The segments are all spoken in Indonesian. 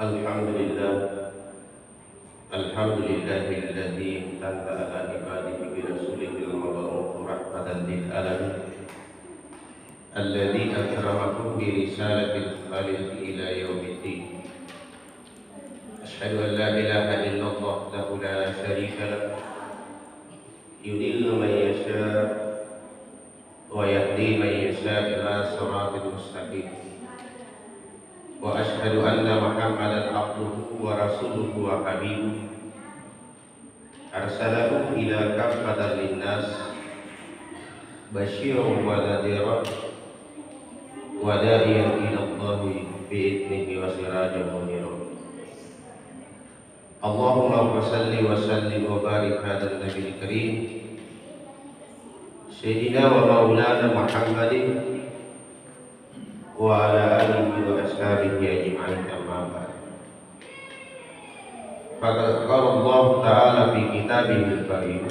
Alhamdulillah, alhamdulillahilladzi amtanna ala ibadihi bi rasulihil mab'uts rahmatan lil alamin alladzi akramahum bi risalatil khaliq ila yaumiddin. Asyhadu an la ilaha illallah wahdahu la syarika lah, yudillu man yasha wa yahdi man yasha ila siratal mustaqim. Wa asyhadu anna Muhammadan abduhu wa rasuluhu wa habibuhu arsalahu ila kaffatan linnas basyiran wa nadhiran wa da'iyan ila Allahi bi'idnihi wa sirajan muniran. Allahumma salli wa sallim wa barik ala nabiyil karim sayyidina wa maulana Muhammadin wa ala alihi wa ashabihi ajma'in, amma ba'd. Faqad qala Allah ta'ala fi kitabihil karim,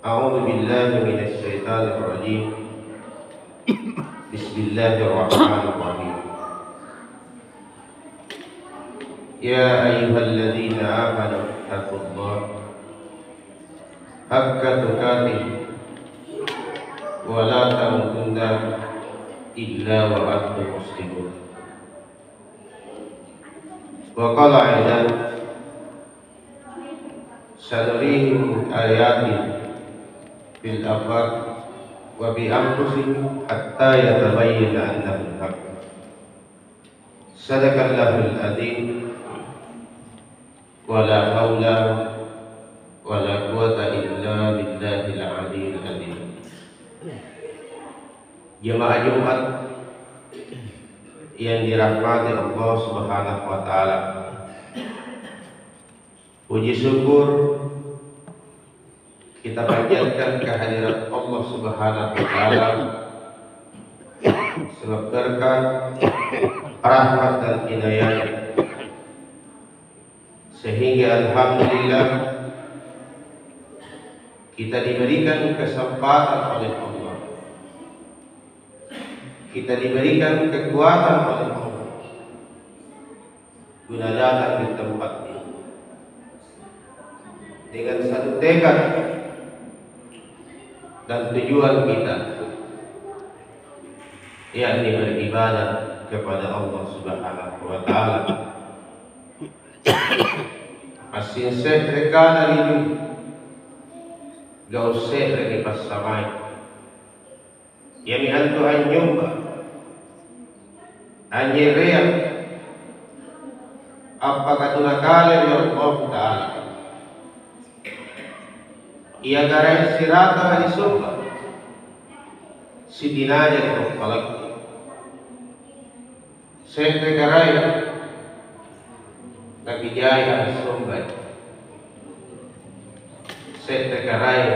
a'udzu billahi minasy syaithanir rajim, bismillahirrahmanirrahim. Ya ayyuhalladzina amanu taqullaha haqqa tuqatih wa la tamutunna illa wa antum muslimun. Wa qala aidan sanurihim ayatin fil afaq wa bi anfusihim hatta yatabayyana annahu al-haq. Sadaqallahul adzim wa la haula wa la quwwata illa billahil aliyyil adzim. Jemaah Jumat yang dirahmati Allah Subhanahu wa taala, puji syukur kita panjatkan kehadirat Allah Subhanahu wa taala sebab berkat, rahmat dan hidayah, sehingga alhamdulillah kita diberikan kesempatan oleh Allah, kita diberikan kekuatan oleh Allah guna datang di tempat ini dengan satu tekad dan tujuan kita, yakni beribadah kepada Allah Subhanahu wa taala. Asin sehreka dari gau sehre di pasamai yami antu anyumba anyerea apakah tunakale ya Allah taala ia garai sirata hari surga si dinaja di kepala sehre garai lagi jaya hari surga sehre garai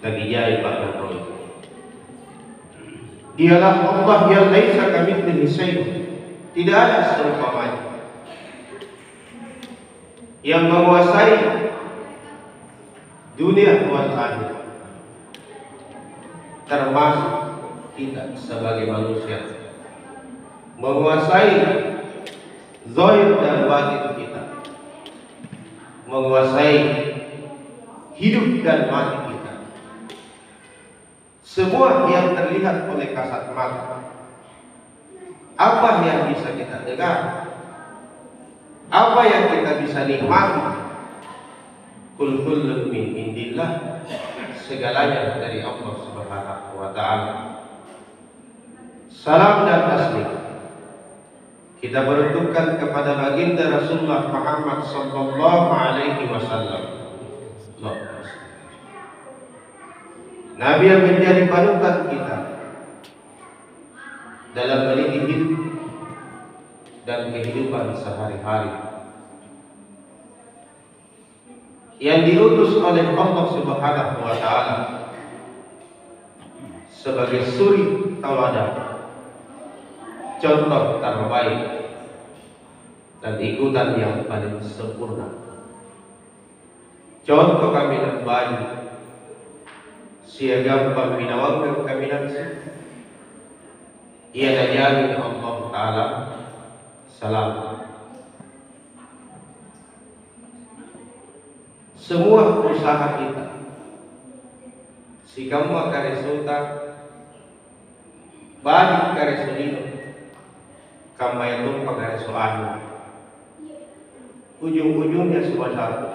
lagi jaya pada roh. Dialah Allah yang laisa kamitslihi syai'un, tidak ada serumpamanya, yang menguasai dunia wal akhirat, termasuk kita sebagai manusia, menguasai zahir dan batin kita, menguasai hidup dan mati kita. Semua yang terlihat oleh kasat mata, apa yang bisa kita dengar, apa yang kita bisa nikmati, kul kullun min indillah, segalanya dari Allah Subhanahu wa taala. Salam dan taslim kita beruntukkan kepada baginda Rasulullah Muhammad sallallahu alaihi wasallam, Nabi yang menjadi panutan kita dalam meniti hidup dan kehidupan sehari-hari, yang diutus oleh Allah Subhanahu wa taala sebagai suri tauladan, contoh terbaik dan ikutan yang paling sempurna. Contoh kami terbaik siagam pembinaan kami nanti ia dijamin Allah ta'ala salam. Semua usaha kita si kamu karesuta bagi karesulino kamayatong pagkaresuan ujung-ujungnya semua satu.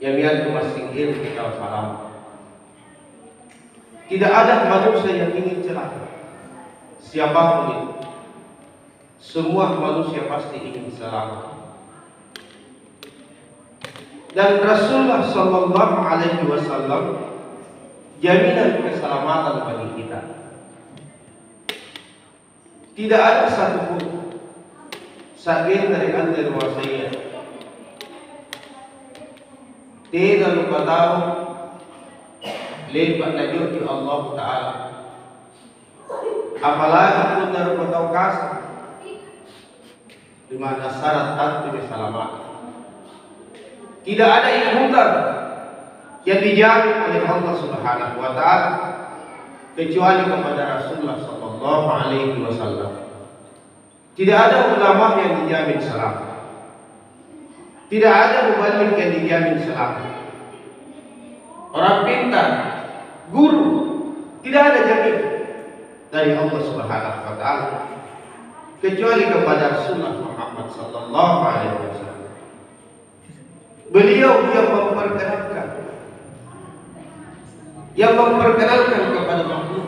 Yang masing kita salam. Tidak ada manusia yang ingin celaka, siapapun itu. Semua manusia pasti ingin selamat. Dan Rasulullah Sallallahu Alaihi Wasallam jaminan keselamatan bagi kita. Tidak ada satupun sakit dari anda wasaya. Tidak lupa tahu lebat lanjut di Allah Taala. Apalagi pun lupa tahu kasih di mana syarat tentu keselamatan. Tidak ada ilmuwan yang dijamin oleh Allah Subhanahu wa taala kecuali kepada Rasulullah sallallahu alaihi wasallam. Tidak ada ulama yang dijamin selamat. Tidak ada muballigh yang dijamin selamat. Orang pintar, guru, tidak ada jamin dari Allah Subhanahu wa taala kecuali kepada Rasulullah Muhammad sallallahu alaihi wasallam. Beliau yang memperkenalkan kepada makhluk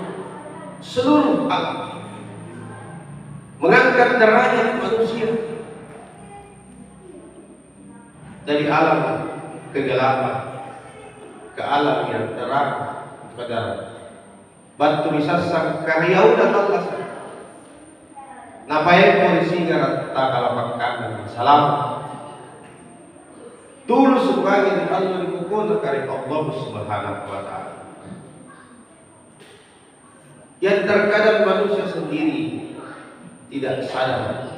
seluruh alam, mengangkat derajat manusia dari alam kegelapan ke alam yang terang pada batu misasang karyau dan Allah. Napai polisi ngarat takalapak kanan salam. Tulus sebagai Allah dipukul karena Allah Subhanahu wa taala. Yang terkadang manusia sendiri tidak sadar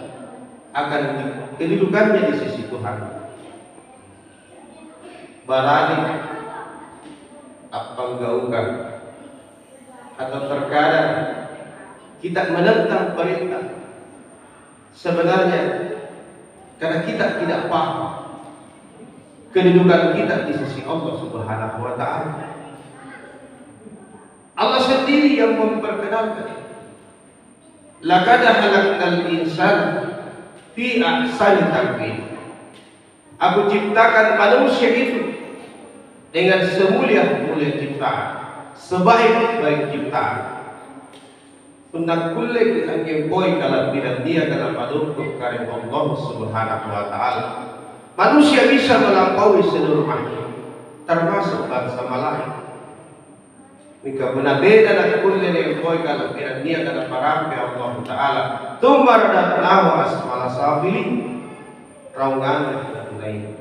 akan kedudukannya di sisi Tuhan. Baralik apa gaungkan atau terkadang kita menentang perintah sebenarnya karena kita tidak paham kedudukan kita di sisi Allah Subhanahu wa taala. Allah sendiri yang memperkenalkan. Laqad khalaqnal insana fi ahsani taqwim. Aku ciptakan manusia itu dengan semulia-mulia ciptaan, sebaik-baik ciptaan. Untuk kulle angin boy kalau bila dia dalam adukuk karya Allah Subhanahu wa taala. Manusia bisa melampaui seluruh makhluk, termasuk bangsa Malaika. Jika benar beda dan kulle yang boy kalau bila dia dalam parampi Allah Taala, tumbar dan nahu asmala safili, raungan dan lain.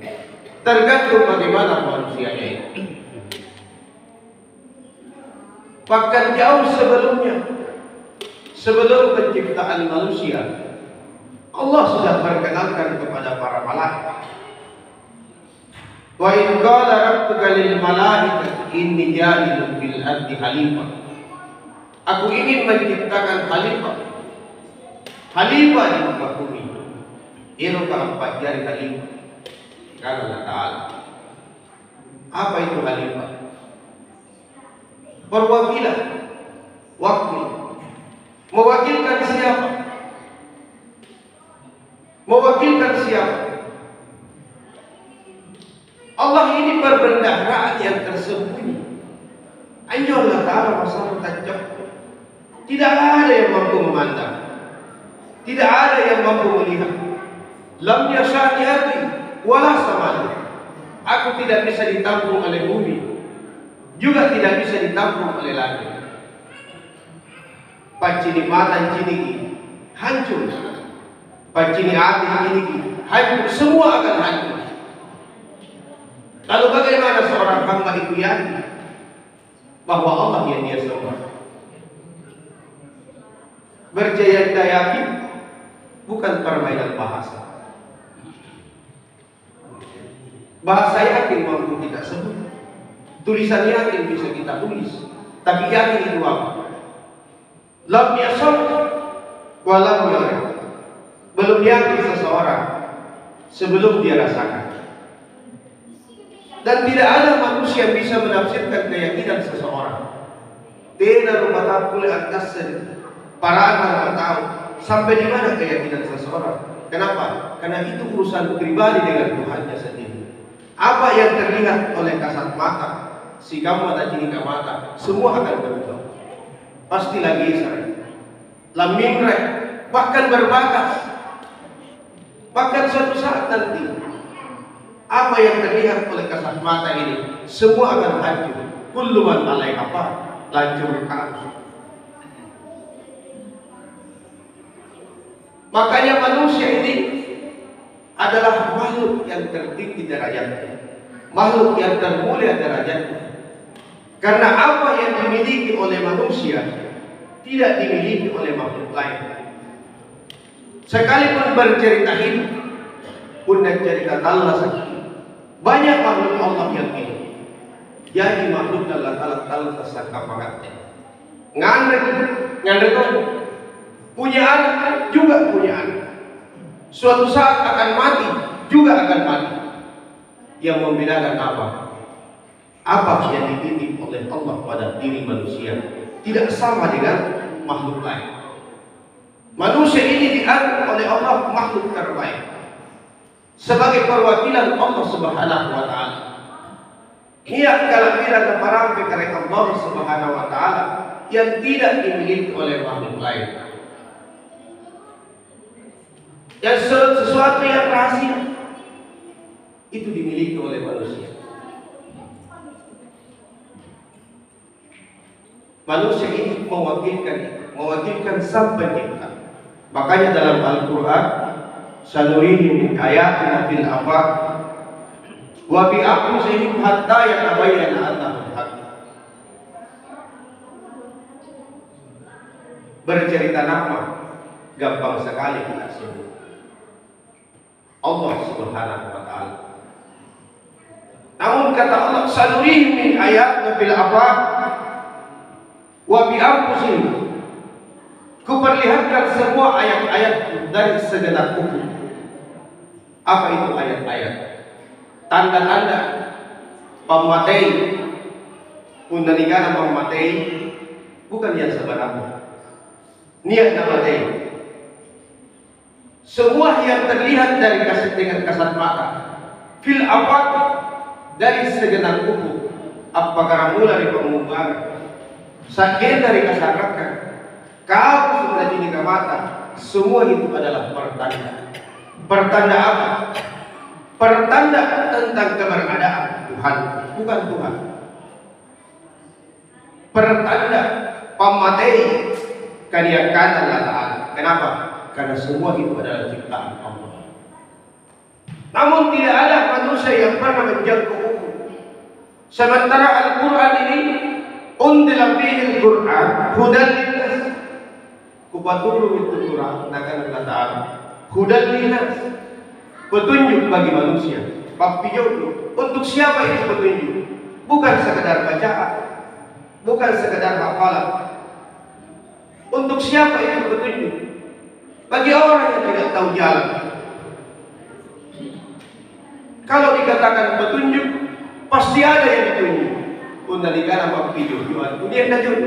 Tergantung bagaimana manusianya itu. Bahkan jauh sebelum penciptaan manusia, Allah sudah perkenalkan kepada para malaikat. Wa in qala rabbuka lil malaikati inni ja'ilun bil ardi khalifah. Aku ingin menciptakan khalifah. Khalifah di muka bumi. Ini keempat jari khalifah. Kata Allah Ta'ala. Apa itu khalifah? Perwakilan, wakil. Mewakilkan siapa? Mewakilkan siapa? Allah ini perbendaharaan yang tersembunyi. Anjurlah ta'ala masalah tajab. Tidak ada yang mampu memandang. Tidak ada yang mampu melihat. Lam yashani ardi wala samani. Aku tidak bisa ditampung oleh bumi, juga tidak bisa ditampung oleh langit. Pacini mata cini hancur. Pacini hati ini hancur. Semua akan hancur. Lalu bagaimana seorang hamba itu yakin bahwa Allah yang dia sembah? Berjaya tidak yakin bukan permainan bahasa. Bahasa yakin mampu kita sebut, tulisan yakin bisa kita tulis, tapi yakin itu apa? Lam yasab wa lam yara. Belum yakin seseorang sebelum dia rasakan. Dan tidak ada manusia yang bisa menafsirkan keyakinan seseorang. Tidak rumah boleh atas para anak tahu sampai di mana keyakinan seseorang. Kenapa? Karena itu urusan pribadi dengan Tuhannya sendiri. Apa yang terlihat oleh kasat mata, si kamu mata cinika mata, semua akan berubah. Pasti lagi lamingre, bahkan berbatas. Bahkan suatu saat nanti, apa yang terlihat oleh kasat mata ini, semua akan hancur. Kullu man 'alaiha fan, lancur kamu. Makanya manusia ini adalah makhluk yang tertinggi derajatnya, makhluk yang termulia derajatnya. Karena apa yang dimiliki oleh manusia tidak dimiliki oleh makhluk lain. Sekalipun bercerita hidup, pun cerita Allah sakit. Banyak makhluk Allah yang ini. Jadi makhluk Allah Taala tersangka pangatnya. Ngandre punya anak juga punya anak. Suatu saat akan mati juga akan mati. Yang membedakan apa? Apa yang dititip oleh Allah pada diri manusia tidak sama dengan makhluk lain. Manusia ini dianggap oleh Allah makhluk terbaik sebagai perwakilan Allah Subhanahu wa taala. Ia kalaupun keparang karya Allah Subhanahu wa taala yang tidak dimiliki oleh makhluk lain. Yang sesuatu yang rahasia itu dimiliki oleh manusia. Manusia ini mewakilkan Sang Pencipta. Makanya dalam Al-Quran, sanurihim min ayatina fil afaq wa bi anfusihim hatta yatabayyana annahul haq. Bercerita nama gampang sekali kita sebut. Allah Subhanahu wa taala. Namun kata Allah, sanurihim min ayatina fil afaq wa bi anfusihim, kuperlihatkan semua ayat-ayat dari segenap hukum. Apa itu ayat-ayat? Tanda-tanda pematei, pundanikana pematei, bukan yang sebenarnya. Niat namatei. Semua yang terlihat dari dengan kasat mata, fil afaq, dari segenap hukum, apakah mulai dari pengumpulan, sakit dari kasarakan, kau sudah jadi mata, semua itu adalah pertanda. Pertanda apa? Pertanda tentang keberadaan Tuhan, bukan Tuhan. Pertanda pamatei kaniakan Allah Ta'ala. Kenapa? Karena semua itu adalah ciptaan Allah. Namun tidak ada manusia yang pernah menjangkau hukum. Sementara Al-Quran ini undila fihi Al-Quran hudan linnas. Kupaturu itu Quran akan Allah hudan linnas, petunjuk bagi manusia. Papijodo, untuk siapa itu petunjuk? Bukan sekedar bacaan, bukan sekedar hafalan. Untuk siapa itu petunjuk? Bagi orang yang tidak tahu jalan. Kalau dikatakan petunjuk, pasti ada yang ditunjuk. Pundalikana papijodo, dunia najud.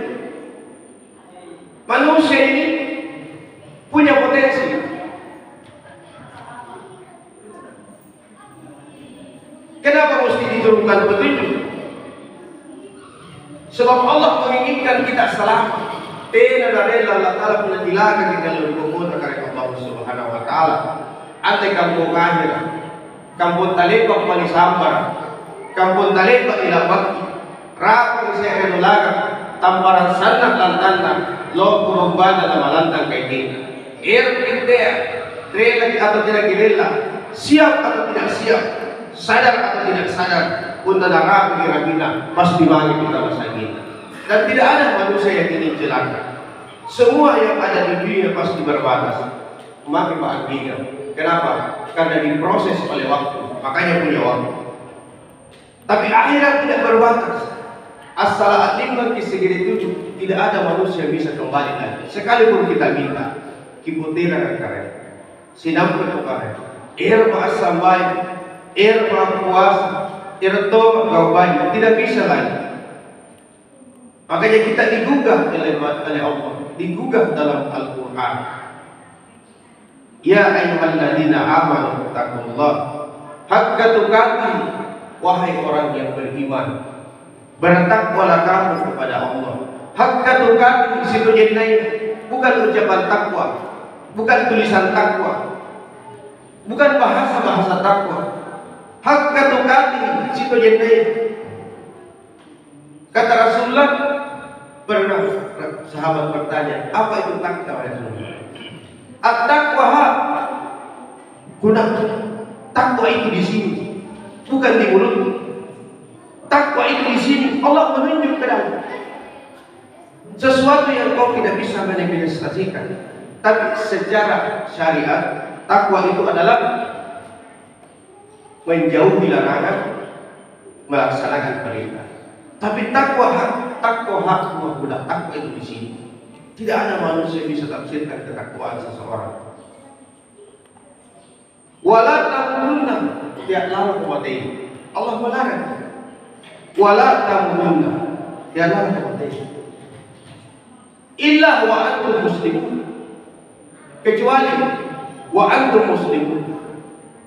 Manusia ini punya potensi. Kenapa mesti diturunkan petunjuk? Sebab Allah menginginkan kita selamat. Tena dari Allah Ta'ala punya dilaga kita lalu kubur karena Allah Subhanahu wa Ta'ala. Ante kampung akhir, kampung talepak manisambar, kampung talepak ilapak, rapang saya kenulaga, tamparan sanak lantanda, lo kurumbana na malantang kay kita. There, rela atau tidak rela, siap atau tidak siap, sadar atau tidak sadar, punta darah kira-kira pasti bagi kita masa kita. Dan tidak ada manusia yang ingin celaka. Semua yang ada di dunia pasti berbatas. Maka bahagia. Kenapa? Karena diproses oleh waktu. Makanya punya waktu. Tapi akhirat tidak berbatas. As-salat 5 ke segini 7 tidak ada manusia yang bisa kembali lagi. Sekalipun kita minta, kiputiran karen, sinampun karen, sampai, puasa, tobat kau tidak bisa lagi. Makanya kita digugah oleh Allah, digugah dalam Al-Quran. Ya ayyuhalladzina amanu taqullah haqqa tuqatih, wahai orang yang beriman, bertakwalah kamu kepada Allah. Haqqa tuqatih situ jenai, bukan ucapan takwa, bukan tulisan takwa, bukan bahasa takwa. Haqqa tuqatih situ jenai. Kata Rasulullah, pernah sahabat bertanya, apa itu takwa ya Rasulullah? At-taqwa guna takwa itu di sini, bukan di mulut. Takwa itu di sini. Allah menunjuk ke dalam sesuatu yang kau tidak bisa manifestasikan, tapi secara syariat takwa itu adalah menjauhi larangan, melaksanakan perintah. Tapi takwa hak Allah, takwa itu di sini. Tidak ada manusia yang bisa tafsirkan ketakwaan seseorang. Wala tamunna, tidaklah kematian. Allah melarang. Wala tamunna, tidaklah kematian. Illa wa antum muslimun, kecuali wa antum muslimun.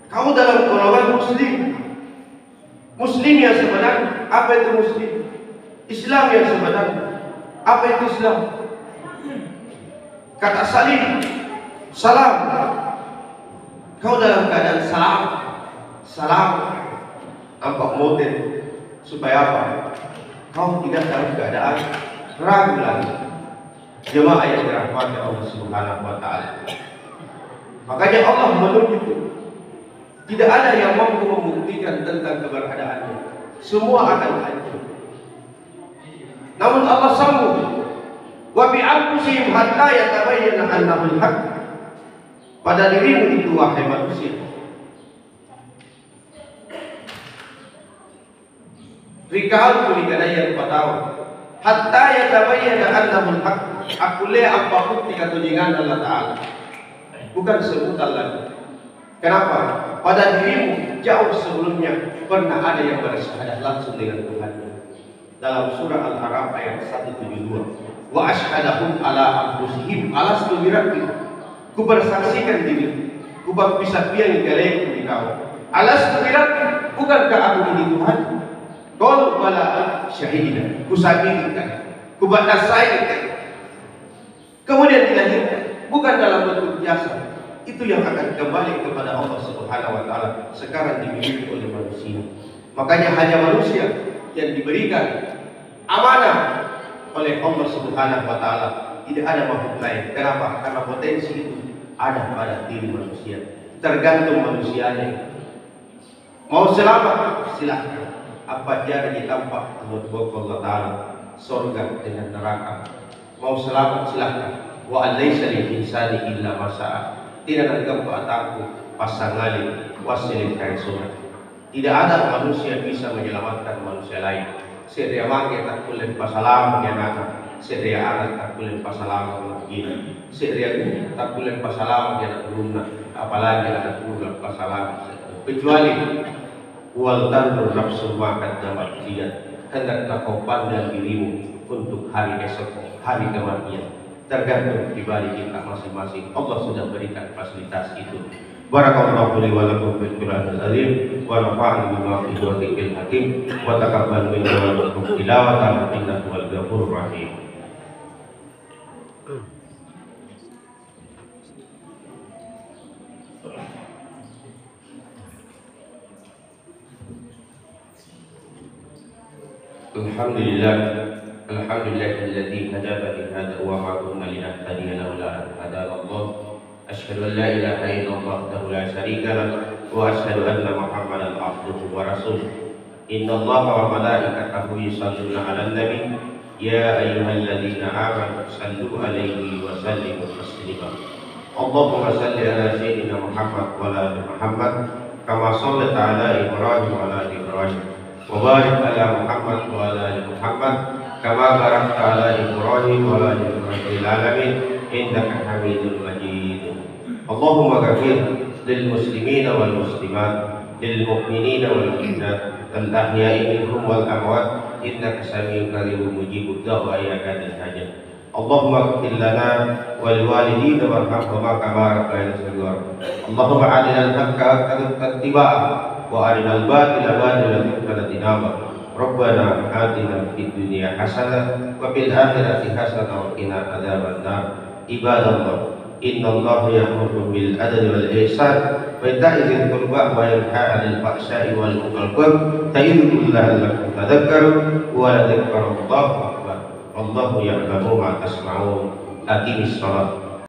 Kamu dalam golongan muslim. Muslim yang sebenarnya, apa itu muslim? Islam yang sebenarnya, apa itu Islam? Kata salim, salam. Kau dalam keadaan salam, nampak model, supaya apa? Kau tidak dalam keadaan ragu lagi. Jemaah yang dirahmati Allah Subhanahu wa Ta'ala. Makanya Allah menunjuk, tidak ada yang mampu membuktikan tentang keberadaannya. Semua akan hancur. Namun Allah sambung, wa bi anfusihim hatta yatabayyana annahu al-haq. Pada dirimu itu wahai manusia. Rikal kuligadaya patawa. Hatta yatabayyana annahu al-haq. Aku le apa bukti ketunjangan Allah Ta'ala. Bukan sebutan lagi. Kenapa? Pada dirimu jauh sebelumnya pernah ada yang bersyahadat langsung dengan Tuhan. Dalam surah Al-A'raf ayat 172. Wa asyhadahum ala anfusihim alastu birabbi. Ku bersaksikan diri, ku bisa piang kalian di kau. Alastu birabbi, bukankah aku ini Tuhan? Qalu bala syahidina. Ku saksikan, ku saksikan. Kemudian dilahirkan, bukan dalam bentuk jasa. Itu yang akan kembali kepada Allah Subhanahu wa Ta'ala. Sekarang dimiliki oleh manusia. Makanya hanya manusia yang diberikan amanah oleh Allah Subhanahu wa Ta'ala. Tidak ada makhluk lain. Kenapa? Karena potensi itu ada pada diri manusia. Tergantung manusianya. Mau selamat? Silahkan. Apa jadi ditampak menurut Allah Ta'ala? Surga dengan neraka. Mau selamat? Silahkan. Wa alaysa lil insani illa ma sa'a. Tidak ada keataku pasangali wasilin kaisuna. Tidak ada manusia yang bisa menyelamatkan manusia lain. Sedia mangke tak kulen pasalam yang anak. Sedia anak tak kulen pasalam begini. Sedia tak kulen pasalam yang berumna. Apalagi anak berumna pasalam. Kecuali wal tanur nafsu makan jamak jiat. Hendaklah kau pandang dirimu untuk hari esok, hari kematian. Tergantung pribadi kita masing-masing. Allah sudah berikan fasilitas itu. Barakallahu li wa lakum fil Qur'anil azim wa nafa'ani bima fihi wa dzikril hakim wa taqabbal minna wa minkum tilawatan innahu wal ghafurur rahim. Alhamdulillah. Alhamdulillahilladzi hadana hada wa ma kunna linahtadiya laula an hadana Allah. Asyhadu an la ilaha illallah wahdahu la syarika lah wa asyhadu anna Muhammadan abduhu wa rasuluh. Innallaha wa malaikatahu yusholluna 'alan nabi ya ayyuhalladzina amanu shallu 'alaihi wa sallimu taslima. Allahumma shalli 'ala sayyidina Muhammad wa ala ali Muhammad kama shallaita 'ala Ibrahim wa ala ali Ibrahim wa barik ala Muhammad wa ala ali Muhammad kama barakta ala Ibrahim wa ala ali Ibrahim fil alamin innaka Hamidum Majid. Allahumma ghfir lil muslimina wal muslimat, lil mu'minina wal mu'minat, al ahya'i minhum wal amwat, innaka sami'un qaribun mujibud du'a ya qadil hajat. Allahumma ighfir lana wa liwalidina warhamhuma kama rabbayana shaghira. Allahumma arina al-haqqa haqqan ittiba'ah wa arina al-batila batilan ijtinaba. Rabbana atina fid dunya hasanah wa fil akhirati hasanah wa qina adzaban nar. Ibadallah, innallaha ya'muru bil adli wal ihsan wa ita'i dzil qurba wa yanha 'anil fahsya'i wal munkar. Ta'idzukum la'allakum tadhakkarun wa la dzikrullahi akbar. Allahu ya'lamu ma tasma'un. Aqimis shalah.